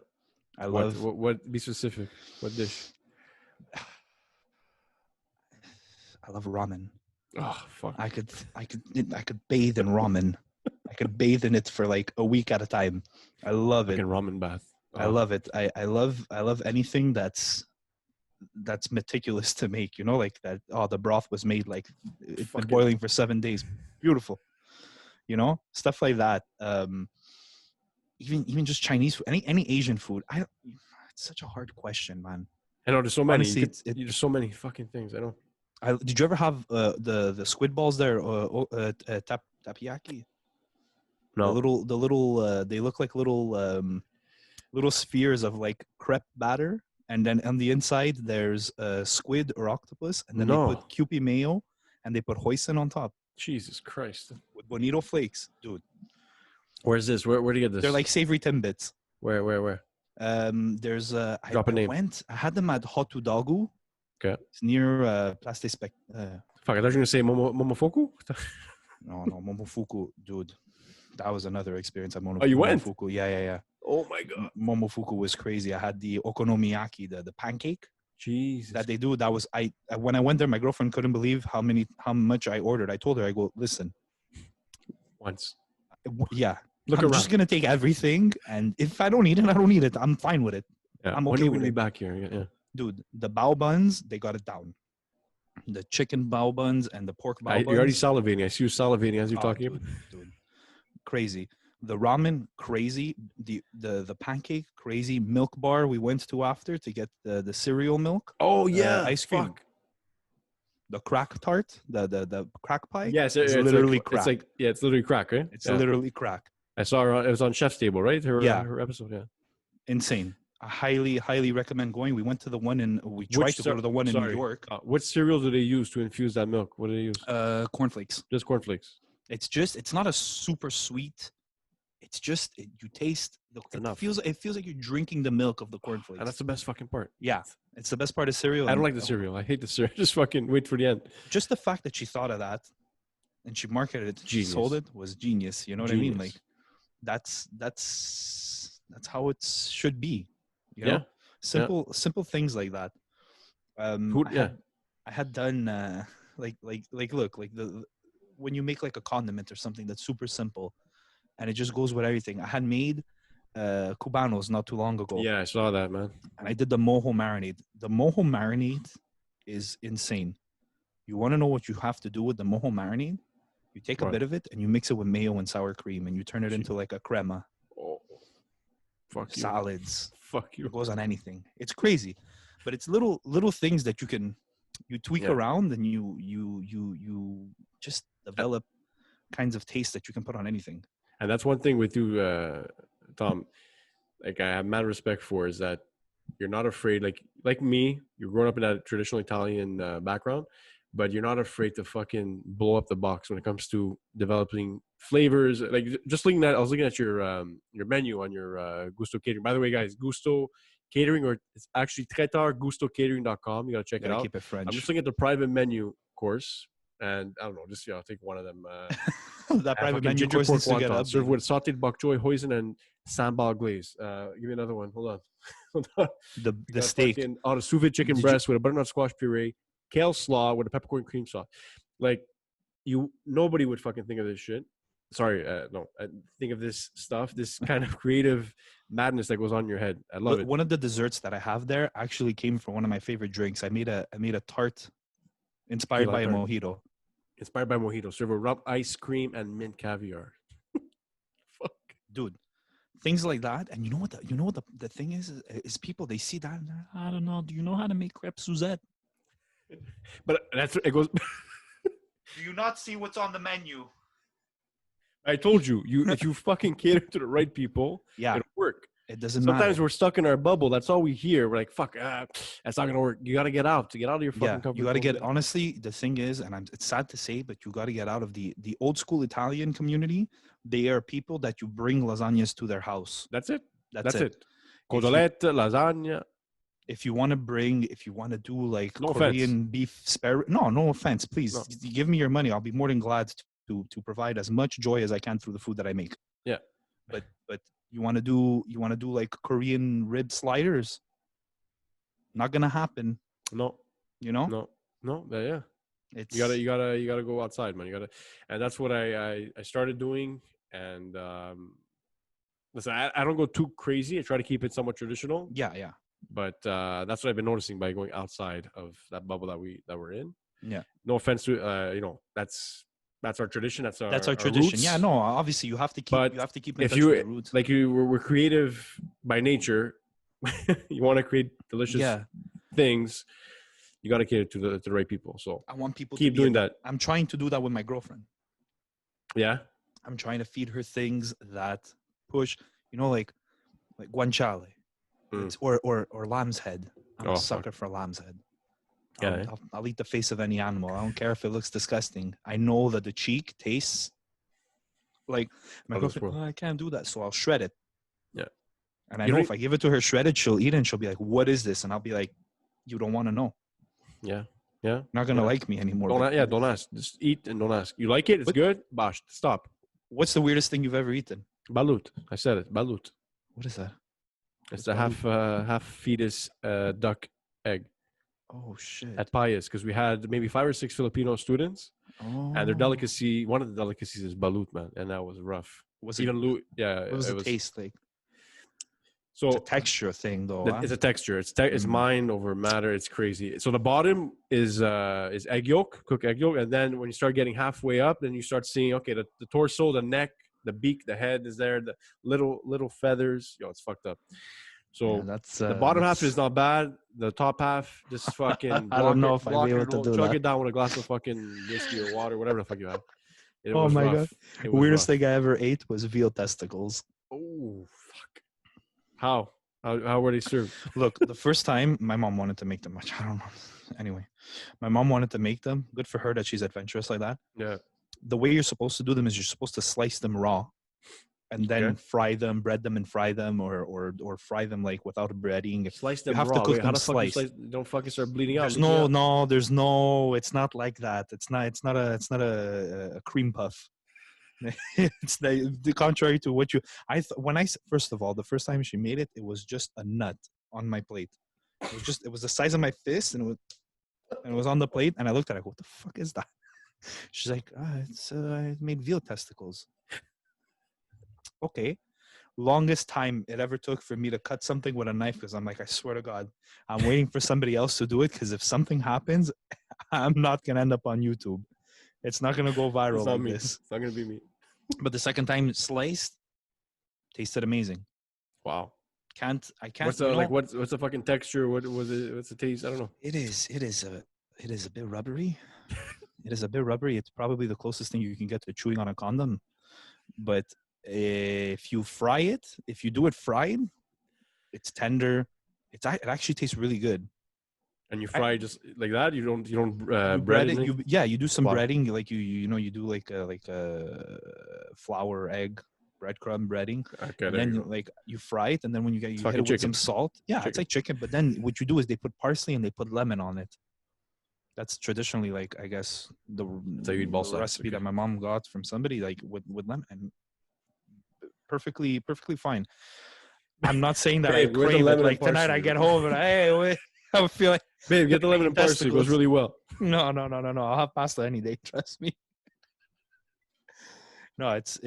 I love. What? Be specific. What dish? I love ramen. Oh fuck! I could bathe in ramen. I could bathe in it for like a week at a time. I love it. Ramen bath. Oh. I love it. I love anything that's meticulous to make. Like that. Oh, the broth was made like it's been boiling for 7 days. Beautiful. Stuff like that. Even just Chinese food, any Asian food. It's such a hard question, man. I know there's so many. Honestly, there's so many fucking things. I know. Did you ever have the squid balls there? Takoyaki? No. The little they look like little spheres of like crepe batter, and then on the inside there's squid or octopus, and then they put Kewpie mayo and they put hoisin on top. Jesus Christ! With bonito flakes, dude. Where's this? Where do you get this? They're like savory Timbits. Where? There's Drop a name. I had them at Hotudagu Okay. It's near Place des Fuck, I thought you were gonna say Momofuku. no, Momofuku, dude. That was another experience at Oh, you went? Momofuku. Yeah. Oh my god. Momofuku was crazy. I had the okonomiyaki, the pancake Jesus. that they do. That was when I went there, my girlfriend couldn't believe how much I ordered. I told her, I go, listen, Once. yeah, Look I'm around. just gonna take everything, and if I don't eat it, I don't eat it. I'm fine with it. Yeah. I'm When okay are we with gonna be it. back here? Yeah. Dude, the bao buns, they got it down. The chicken bao buns and the pork bao buns. You're already salivating. I see you salivating as you're talking. Dude, crazy. The ramen, crazy. The pancake, crazy. Milk bar we went to after to get the cereal milk. Oh yeah. Ice cream. Fuck. The crack tart, the crack pie. Yes, it's literally crack. It's literally crack, right? It's literally crack. I saw her. It was on Chef's Table, right? Her episode. Yeah. Insane. I highly recommend going. We went to the one we tried to go to the one in New York. What cereal do they use to infuse that milk? What do they use? Cornflakes. Just cornflakes. It's not a super sweet. It's just you taste. It feels like you're drinking the milk of the cornflakes. And that's the best fucking part. Yeah, it's the best part of cereal. I don't like the cereal. I hate the cereal. Just fucking wait for the end. Just the fact that she thought of that, and she marketed it, she sold it, was genius. You know what I mean? Like, that's how it should be. You know, simple things like that. I had done look when you make like a condiment or something that's super simple, and it just goes with everything. I had made cubanos not too long ago. Yeah, I saw that, man. And I did the mojo marinade. The mojo marinade is insane. You want to know what you have to do with the mojo marinade? You take a bit of it and you mix it with mayo and sour cream, and you turn it into like a crema. Oh, fuck you. Salads. Fuck you. It goes on anything. It's crazy, but it's little things that you tweak around, and you just develop kinds of taste that you can put on anything. And that's one thing with you, Tom. Like I have mad respect for is that you're not afraid. Like me, you're growing up in that traditional Italian background, but you're not afraid to fucking blow up the box when it comes to developing flavors. Like just looking at, I was looking at your menu on your Gusto Catering. By the way, guys, Gusto Catering, or it's actually traitorgustocatering.com. You gotta check it out. Keep it French. I'm just looking at the private menu course, and I don't know, just I'll take one of them. That private menu course needs to get up. Served with sautéed bok choy, hoisin, and sambal glaze. Give me another one. Hold on. The steak. The sous vide chicken breast with a butternut squash puree, kale slaw with a peppercorn cream sauce. Like nobody would fucking think of this shit. Sorry, no. Think of this stuff, this kind of creative madness that goes on in your head. I love it. One of the desserts that I have there actually came from one of my favorite drinks. I made a tart inspired by a mojito. Inspired by mojito. Served with rump ice cream and mint caviar. Fuck, dude. Things like that. And you know what the thing is people, they see that and they're, I don't know. Do you know how to make crêpe Suzette? But it goes. Do you not see what's on the menu? I told you, if you fucking cater to the right people, it'll work. It doesn't matter. Sometimes we're stuck in our bubble. That's all we hear. We're like, fuck, that's not going to work. You got to get out. To get out of your fucking comfort you got to get, honestly, the thing is, and it's sad to say, but you got to get out of the old school Italian community. They are people that you bring lasagnas to their house. That's it. That's it. Cotolette, lasagna. If you want to do like no Korean offense. beef spare, no offense, please give me your money. I'll be more than glad to provide as much joy as I can through the food that I make. Yeah. But you want to do like Korean rib sliders? Not gonna happen. No. You know? No. Yeah. It's you gotta go outside, man. And that's what I started doing. And listen, I don't go too crazy. I try to keep it somewhat traditional. Yeah. But that's what I've been noticing by going outside of that bubble that we're in. Yeah. No offense to that's our tradition. That's our tradition. Roots. Yeah, no, obviously you have to keep in touch with the roots. Like we're creative by nature. You want to create delicious things. You got to cater to the right people. So I want people keep doing that. I'm trying to do that with my girlfriend. Yeah. I'm trying to feed her things that push, like guanciale. Or lamb's head. I'm a sucker for lamb's head. Yeah, I'll eat the face of any animal. I don't care if it looks disgusting. I know that the cheek tastes like my girlfriend. I can't do that, so I'll shred it. Yeah, and I know if I give it to her shredded, she'll eat it and she'll be like, "What is this?" And I'll be like, "You don't want to know." Yeah. Yeah. You're not gonna like me anymore. Don't But don't ask. Just eat and don't ask. You like it? It's what, good. Bosh. Stop. what's the weirdest thing you've ever eaten? Balut. I said it. Balut. What is that? It's What's the balut? half fetus duck egg Oh shit. at Payas because we had maybe 5 or 6 Filipino students, and their Oh. delicacy, one of the delicacies is balut, man, and that was rough. Was it? Even yeah, What was it the was. taste like? It's a So texture thing, though. Huh? it's a texture. It's Mm. mind over matter. It's crazy. So the bottom is egg yolk, cooked egg yolk, and then when you start getting halfway up, then you start seeing okay, the torso, the neck, the beak, the head is there, the little feathers. Yo, it's fucked up. Yeah, So the bottom half is not bad. The top half, just fucking I don't know if I'd be block able it, to do chug that. it down with a glass of fucking whiskey or water, whatever the fuck you have. It Oh was my god. rough. It was Weirdest rough. thing I ever ate was veal testicles. Oh fuck! How were they served? Look, the first time my mom wanted to make them, which I don't know. Anyway, my mom wanted to make them. Good for her that she's adventurous like that. Yeah. The way you're supposed to do them is you're supposed to slice them raw and then Okay. fry them, bread them and fry them, or fry them like without breading. Slice You them have to raw. cook Wait, how them the fuck you sliced. slice? Don't fucking start bleeding out. There's leaking out. it's not like that. It's not a cream puff. It's the contrary to what you first of all, the first time she made it, it was just a nut on my plate. It was the size of my fist, and it was on the plate, and I looked at it. What the fuck is that? She's like, it's I made veal testicles. Okay. Longest time it ever took for me to cut something with a knife because I'm like, I swear to God, I'm waiting for somebody else to do it because if something happens, I'm not gonna end up on YouTube. It's not gonna go It's viral not like me. this. It's not gonna be me. But the second time it sliced, tasted amazing. Wow. I can't. What's the what's the fucking texture? What was it? What's the taste? I don't know. It is a bit rubbery. It is a bit rubbery. It's probably the closest thing you can get to chewing on a condom. But if you fry it, if you do it fried, it's tender. It actually tastes really good. And you fry just like that? You don't You bread bread it? it. You do some Wow. breading. You do like a flour, egg, breadcrumb breading. Okay, And there then you go. you fry it, and then when you hit fucking it with some chicken. salt, yeah, it's like chicken. But then what you do is they put parsley and they put lemon on it. That's traditionally, like, I guess the how you eat balsa. recipe Okay. that my mom got from somebody, like with lemon, and perfectly fine. I'm not saying that I Babe, where's the crave it. lemon Like and tonight, I parsley? get home and I feel like Babe, get the lemon making and parsley. It goes testicles. really well. No. I'll have pasta any day. Trust me. No, it's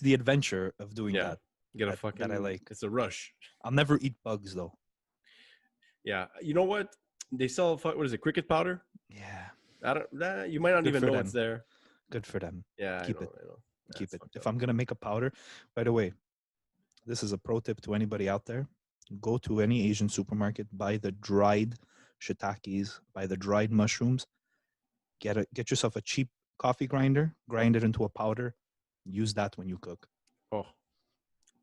the adventure of doing Yeah. that. Get a that fucking I like. It's a rush. I'll never eat bugs though. Yeah. You know what? They sell what is it? Cricket powder? Yeah, I don't. You might not Good even for know them. it's there. good for them. Yeah. Keep I know. it. I know. Keep That's it. fucked If up. I'm gonna make a powder, by the way, this is a pro tip to anybody out there. Go to any Asian supermarket, buy the dried shiitakes, buy the dried mushrooms. Get yourself a cheap coffee grinder, grind it into a powder. Use that when you cook. Oh.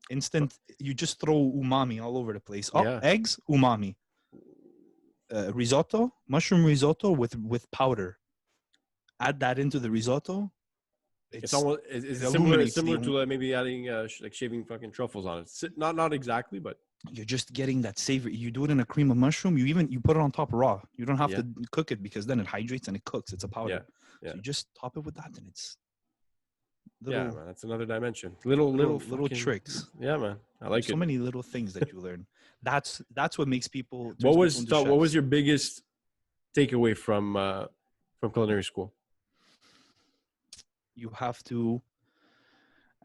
Instant. You just throw umami all over the place. Oh, Yeah. eggs, umami. Risotto, mushroom risotto with powder. Add that into the risotto. It's almost it's it similar. illuminates It's similar the- to maybe adding like shaving fucking truffles on it. Not exactly, but You're just getting that savory. You do it in a cream of mushroom. You put it on top raw. You don't have Yeah. to cook it because then it hydrates and it cooks. It's a powder. Yeah. So you just top it with that, and it's yeah, little man. That's another dimension. Little fucking, tricks. Yeah, man. I like So it. many little things that you learn. That's what makes people. What turns was people into what was chefs. your biggest takeaway from culinary school? You have to.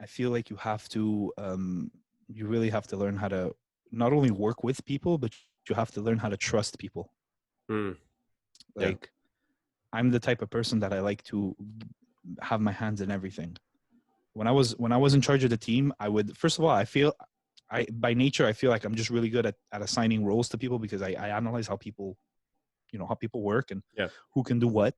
I feel like you have to. You really have to learn how to not only work with people, but you have to learn how to trust people. Mm. Yeah. Like, I'm the type of person that I like to have my hands in everything. When I was in charge of the team, I would, first of all, by nature, I feel like I'm just really good at assigning roles to people because I analyze how people work and who can do what.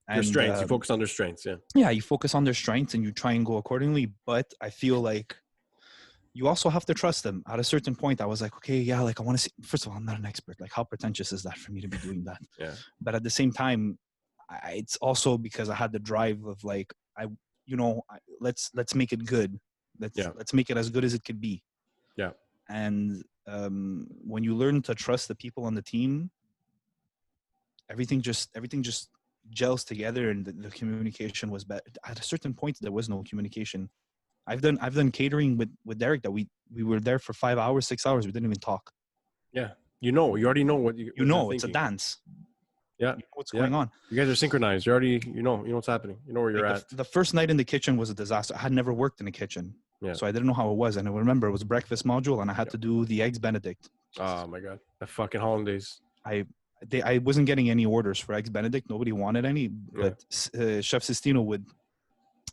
Their strengths. You focus on their strengths. Yeah. Yeah, you focus on their strengths and you try and go accordingly. But I feel like you also have to trust them. At a certain point, I was like, okay, yeah, like I want to see. First of all, I'm not an expert. Like, how pretentious is that for me to be doing that? Yeah. But at the same time, it's also because I had the drive of like, let's make it good. Let's make it as good as it could be. Yeah. And when you learn to trust the people on the team, everything just gels together, and the communication was better. At a certain point, there was no communication. I've done catering with Derek that we were there for 5 hours, 6 hours. We didn't even talk. Yeah. You already know what You what they're know, it's a thinking. dance. Yeah. You know what's Yeah. going on. You guys are synchronized. You already, you know what's happening. You know where you're Like at. the first night in the kitchen was a disaster. I had never worked in a kitchen, Yeah. so I didn't know how it was. And I remember it was a breakfast module, and I had Yeah. to do the eggs Benedict. Oh my God. The fucking hollandaise. I wasn't getting any orders for eggs Benedict. Nobody wanted any, but Chef Sistino would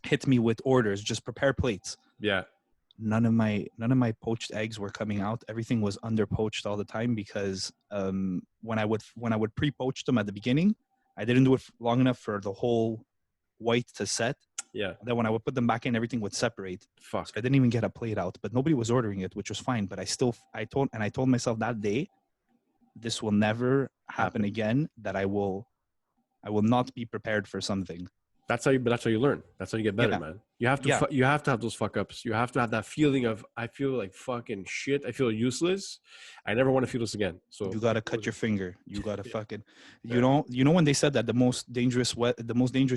hit me with orders. Just prepare plates. Yeah. None of my poached eggs were coming out. Everything was under poached all the time because when I would pre-poach them at the beginning, I didn't do it long enough for the whole white to set. Yeah. And then when I would put them back in, everything would separate. Fuck. So I didn't even get a plate out, but nobody was ordering it, which was fine. But I told myself that day, this will never happen again. That I will not be prepared for something. That's how you learn. That's how you get better, man. You have to you have to have those fuck ups. You have to have that feeling of, I feel like fucking shit. I feel useless. I never want to feel this again. So you gotta cut your finger. You gotta fucking, you know when they said that the most dangerous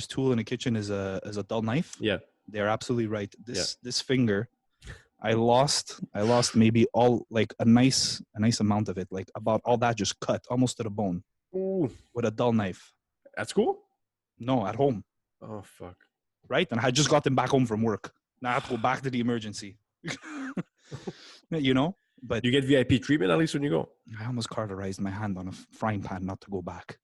tool in a kitchen is a dull knife. Yeah, they're absolutely right. This finger, I lost maybe all, like a nice amount of it, like about all that just cut almost to the bone. Ooh. With a dull knife. At school? No, at home. Oh fuck. Right? And I had just gotten back home from work. Now I have to go back to the emergency. You know? But you get VIP treatment at least when you go. I almost cauterized my hand on a frying pan not to go back.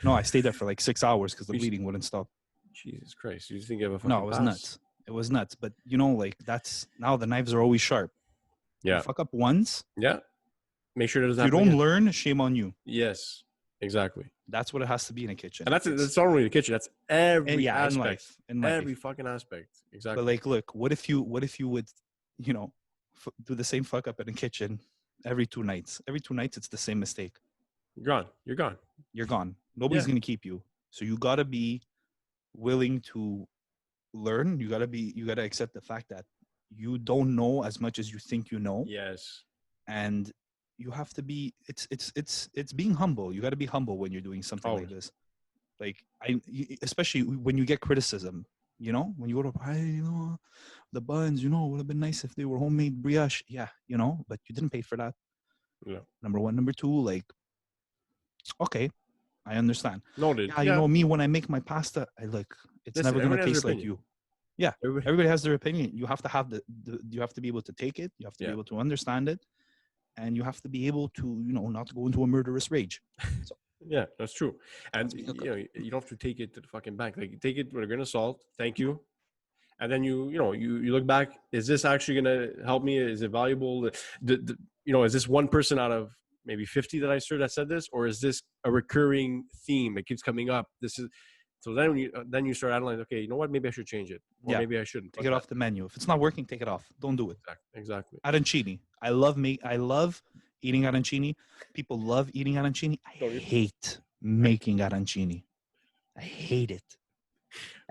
No, I stayed there for like 6 hours because the bleeding wouldn't stop. Jesus Christ. You just didn't give a fucking No, it was pass. nuts. It was nuts. But you know, like now the knives are always sharp. Yeah. You fuck up once. Yeah. Make sure it doesn't happen. If you don't learn, shame on you. Yes. Exactly. That's what it has to be in a kitchen. And that's not only the kitchen. That's every aspect. In life. Every fucking aspect. Exactly. But like, look, what if you would, you know, do the same fuck up in a kitchen every 2 nights? Every 2 nights, it's the same mistake. You're gone. You're gone. Nobody's going to keep you. So you got to be willing to learn. You got to accept the fact that you don't know as much as you think you know. Yes. And you have to be, it's being humble. You got to be humble when you're doing something like this. Like especially when you get criticism, you know, when you go to, the buns, would have been nice if they were homemade brioche. Yeah, but you didn't pay for that. Yeah. Number one. Number two, like, okay, I understand. Noted. Yeah, me, when I make my pasta, it's never going to taste like you. Yeah, everybody has their opinion. You have to have you have to be able to take it. You have to be able to understand it. And you have to be able to, not go into a murderous rage. So, yeah, that's true. And you don't have to take it to the fucking bank. Like, take it with a grain of salt. Thank you. And then you look back. Is this actually gonna help me? Is it valuable? Is this one person out of maybe 50 that I served that said this, or is this a recurring theme that keeps coming up? So then you start analyzing. Okay, you know what? Maybe I should change it, or maybe I shouldn't. Take it off the menu. If it's not working, take it off. Don't do it. Exactly. Arancini. I love eating arancini. People love eating arancini. I hate making arancini. I hate it.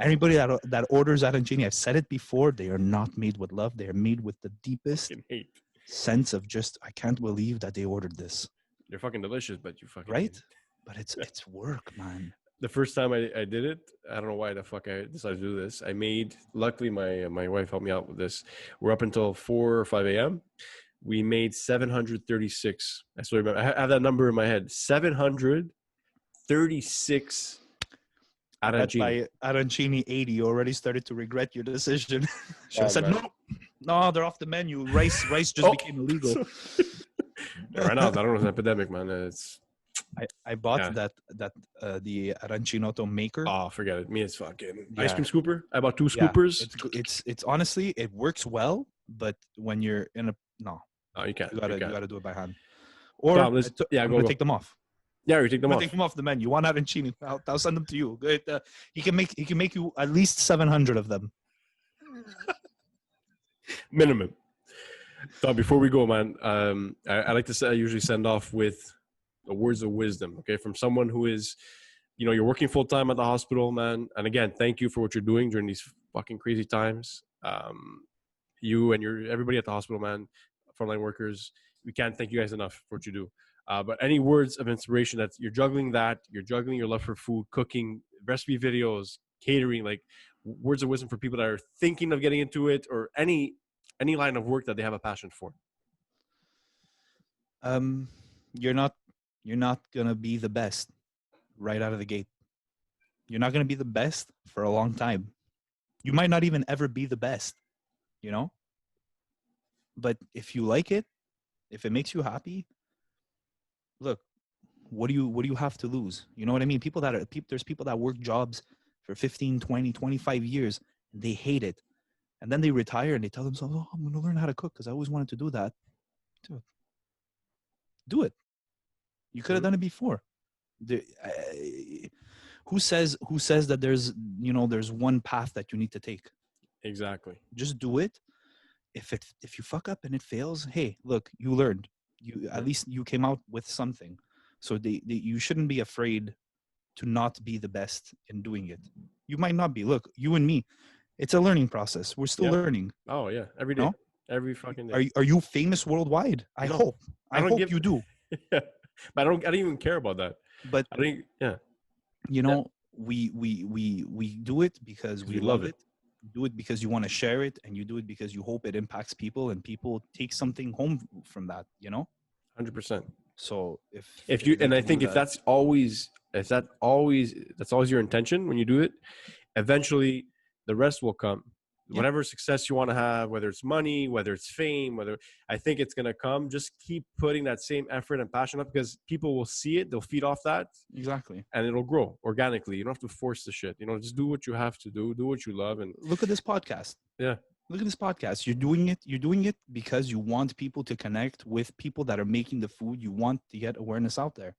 Anybody that orders arancini, I've said it before, they are not made with love. They are made with the deepest sense of just, I can't believe that they ordered this. They're fucking delicious, but you fucking right. But it's work, man. The first time I did it, I don't know why the fuck I decided to do this. Luckily my wife helped me out with this. We're up until 4 or 5 a.m. We made 736. I still remember. I have that number in my head. 736 arancini. By arancini 80, you already started to regret your decision. She said, no, they're off the menu. Rice just became illegal. Right now, I don't know, it's an epidemic, man. I bought the arancinoto maker. Oh, forget it. Me, it's fucking ice cream scooper. I bought 2 scoopers. It's honestly, it works well, but when you're in a you can't. You gotta do it by hand. Or I'm gonna take them off. Yeah, you take them off. Take them off the menu. One arancini. I'll send them to you. He can make you at least 700 of them. Minimum. So before we go, man, I like to say I usually send off with the words of wisdom, okay, from someone who is, you're working full time at the hospital, man. And again, thank you for what you're doing during these fucking crazy times. You and everybody at the hospital, man, frontline workers, we can't thank you guys enough for what you do. But any words of inspiration that you're juggling your love for food, cooking, recipe videos, catering, like words of wisdom for people that are thinking of getting into it, or any line of work that they have a passion for. You're not gonna be the best right out of the gate. You're not gonna be the best for a long time. You might not even ever be the best, you know? But if you like it, if it makes you happy, look, what do you have to lose? You know what I mean? There's people that work jobs for 15, 20, 25 years, and they hate it. And then they retire and they tell themselves, "Oh, I'm going to learn how to cook because I always wanted to do that." Dude, do it. You could have done it before. Who says that there's one path that you need to take? Exactly. Just do it. If you fuck up and it fails, hey, look, you learned. At least you came out with something. So you shouldn't be afraid to not be the best in doing it. You might not be. Look, you and me, it's a learning process. We're still learning. Oh yeah, every day, every fucking day. Are you famous worldwide? I hope. I hope you do. Yeah, but I don't even care about that. But I think we do it because we love it. You do it because you want to share it, and you do it because you hope it impacts people, and people take something home from that. 100%. So I think if that's always your intention when you do it, eventually the rest will come. Whatever success you want to have, whether it's money, whether it's fame, I think it's going to come. Just keep putting that same effort and passion up, because people will see it. They'll feed off that. Exactly. And it'll grow organically. You don't have to force the shit. Just do what you have to do what you love. And look at this podcast. Yeah. Look at this podcast. You're doing it because you want people to connect with people that are making the food. You want to get awareness out there.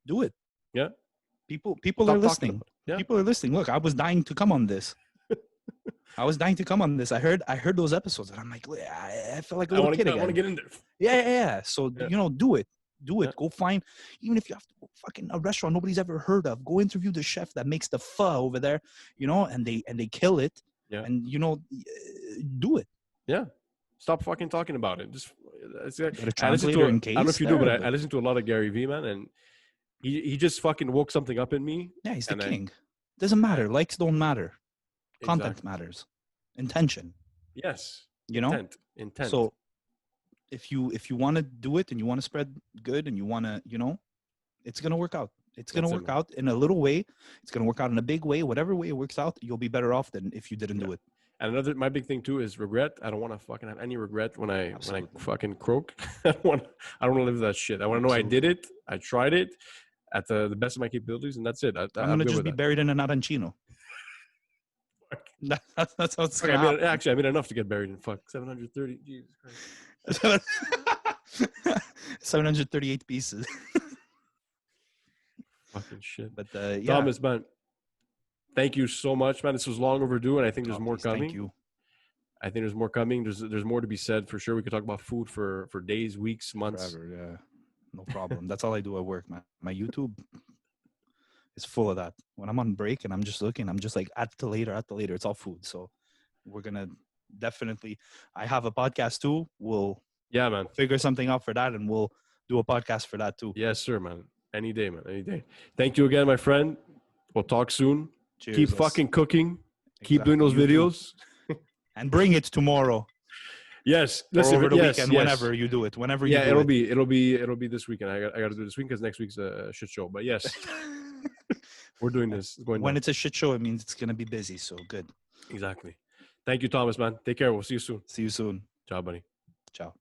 Do it. Yeah. People are listening. Yeah. People are listening. Look, I was dying to come on this. I heard those episodes, and I'm like, I felt like a little kid again. I want to get in there. Yeah. So do it. Do it. Yeah. Go find, even if you have to go fucking a restaurant nobody's ever heard of. Go interview the chef that makes the pho over there. And they kill it. Yeah. And do it. Yeah. Stop fucking talking about it. Just get a translator in case. I don't know if you do, but I listen to a lot of Gary Vee, man, and he just fucking woke something up in me. Yeah, he's the king. Doesn't matter. Likes don't matter. Content matters. Intention. Yes. Intent. So if you want to do it and you want to spread good and you want to, it's going to work out. It's going to work out in a little way. It's going to work out in a big way. Whatever way it works out, you'll be better off than if you didn't do it. And my big thing too is regret. I don't want to fucking have any regret when I fucking croak. I don't want to live that shit. I want to know I did it. I tried it at the best of my capabilities, and that's it. I'm going to just be buried in an arancino. That's how it's going to happen. I made enough to get buried in 730. Jesus Christ. 738 pieces. Fucking shit. But Thomas, man, thank you so much, man. This was long overdue, and I think there's more coming. Thank you. I think there's more coming. There's more to be said for sure. We could talk about food for days, weeks, months. Forever, yeah. No problem. That's all I do at work, man. My YouTube is full of that. When I'm on break and I'm just looking, I'm just like, at the later. It's all food. So we're going to definitely, I have a podcast too. We'll figure something out for that, and we'll do a podcast for that too. Yes, sir, man. Any day, man. Any day. Thank you again, my friend. We'll talk soon. Cheers. Keep fucking cooking. Exactly. Keep doing those videos. And bring it tomorrow. Yes. Listen, over the weekend, whenever you do it. Whenever you do it. It'll be this weekend. I got to do this week because next week's a shit show. But yes. We're doing this. When it's a shit show, it means it's going to be busy. So good. Exactly. Thank you, Thomas, man. Take care. We'll see you soon. See you soon. Ciao, buddy. Ciao.